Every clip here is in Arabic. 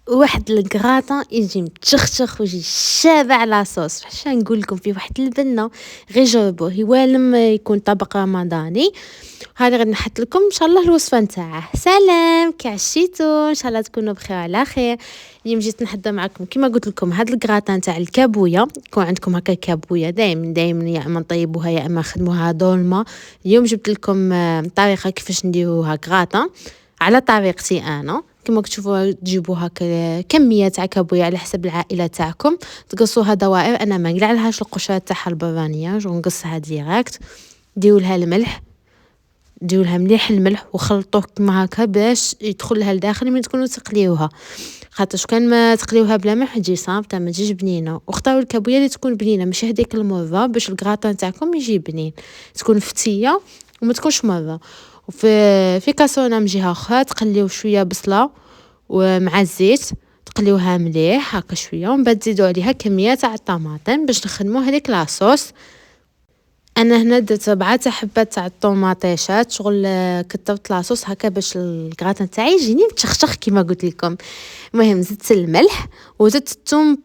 واحد الكراطان يجي متشخشخ ويجي شابع لاصوص. فاش نقول لكم فيه واحد البنه غير جربوه يوالم يكون طبق رمضاني. هذا غادي نحط لكم ان شاء الله الوصفه نتاعه. سلام كي عشيتوا، ان شاء الله تكونوا بخير على خير. اليوم جيت نحضر معكم كما قلت لكم هذا الكراطان تاع الكابويه. يكون عندكم هكا كابويه دائما يا اما نطيبوها يا اما نخدموها دولمه. اليوم جبت لكم طريقه كيفاش نديروها كراطان على طريقتي انا. كما تشوفوا تجيبوها كميه تاع كابويه على حسب العائله تاعكم، تقصوها دوائر. انا ما نقلع لهاش القشره تاعها البرانيه، جو نقصها ديريكت. ديروا لها الملح، ديروا لها مليح الملح وخلطوه كما هكا باش يدخل لها لداخل من تكونوا تقليوها. خاطر كان ما تقليوها بلا ملح تجي صامته ما تجيش بنينه. واختاروا الكابويه اللي تكون بنينه ماشي هذيك المره باش الكراطان تاعكم يجي بنين، تكون فتيه وما تكونش مره. وفي كاسرونه من جهه اخرى تقليو شويه بصله ومع الزيت، تقليوها مليح هكا شويه، ومن بعد تزيدوا عليها كميه تاع الطماطم باش نخدموا هذيك لاصوص. انا هنا درت 4 حبات تاع الطوماطيشات، شغل كتبت لاصوص هكا باش الكراطان تاعي يجيني متشخشخ كيما قلت لكم. المهم زدت الملح وزدت الثوم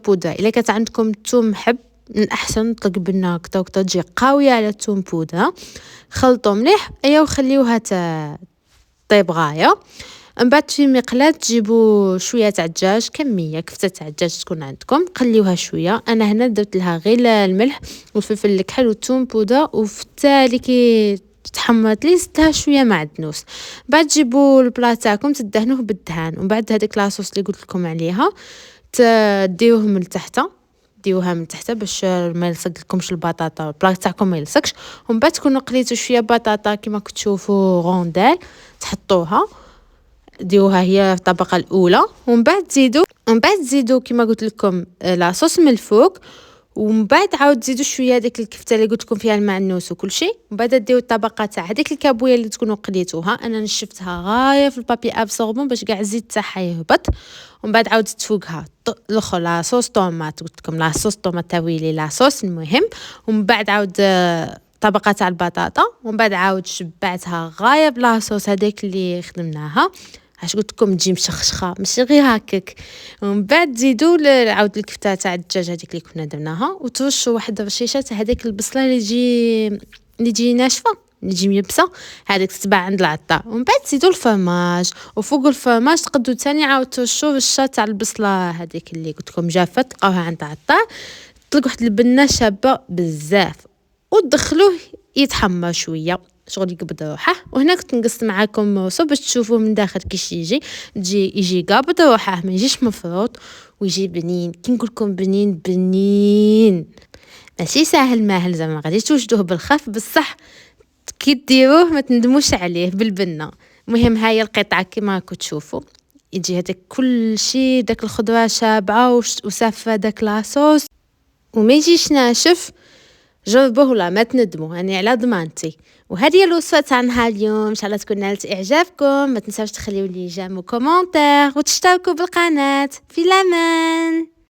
بودره. الا كانت عندكم الثوم حب من احسن طلق بنا كتا تجي قويه على الثوم بودره. خلطوا مليح ايا وخليوها طيب غايه. من بعد في مقلاة تجيبوا شويه تاع الدجاج، كميه كفته تاع الدجاج تكون عندكم، قليوها شويه. انا هنا درت لها غير الملح والفلفل الكحل والثوم بودره، وفي التالي كي تحمرت لي زدتها شويه معدنوس. بعد تجيبوا البلا تاعكم تدهنوه بالدهان، ومن بعد هذيك لاصوص اللي قلت لكم عليها تديوه من تحت، ديوها من تحت باش ما يلصق لكمش البطاطا، البلا تاعكم ما يلصقش. ومن بعد تكونوا قليتوا شويه بطاطا كما كتشوفوا غوندال تحطوها، ديوها هي الطبقه الاولى. ومن بعد تزيدوا كما قلت لكم لاصوص من الفوق. ومن بعد عاود تزيدوا شويه ديك الكفته اللي قلت لكم فيها المعنوس وكل شيء. ومن بعد ديروا الطبقه تاع هذيك الكابويه اللي تكونوا قليتوها. انا نشفتها غايه في البابي ابسوربون باش كاع الزيت تاعها يهبط. ومن بعد عاودت فوقها الاخر لاصوص طوماط، قلت لكم لاصوص طوماط تاويلي لاصوص المهم. ومن بعد عاود طبقه تاع البطاطا. ومن بعد عاود شبعتها غايه بلاصوص هذيك اللي خدمناها. اش قلت لكم تجي مشخشخه ماشي غير هكاك. ومن بعد زيدوا عاود الكفته تاع الدجاج هذيك اللي كنا درناها، وترشوا واحد الرشيشه تاع هذيك البصله اللي تجي ناشفه اللي تجي ميبسه، هذيك تتباع عند العطار. ومن بعد تزيدوا الفرماج، وفوق الفرماج تقدروا ثاني عاود ترشوا رشه تاع البصله هذيك اللي قلت لكم جافه تلقاوها عند العطار. تطلق واحد البنه شابه بزاف وتدخلوه يتحمر شويه شغل يقبض روحه. وهنا كنت نقص معاكم موسو باش تشوفوا من داخل كيش يجي قابض روحه، ما يجيش مفروط ويجي بنين. كي نقول لكم بنين ماشي ساهل ماهل زعما غادي توجدوه بالخف، بصح كي ديروه ما تندموش عليه بالبنه. المهم هاي القطعه كما راكم تشوفوا يجي هذاك كل شيء، داك الخضره شابعه وسافه داك لاصوص وما يجيش ناشف. جربوه ولا ما تندموا، يعني على ضمانتي. وهذه هي الوصفه تاع نهار اليوم، ان شاء الله تكون نالت اعجابكم. ما تنساوش تخليوا لي جيم وكومونتير وتشتركوا بالقناه. في الامان.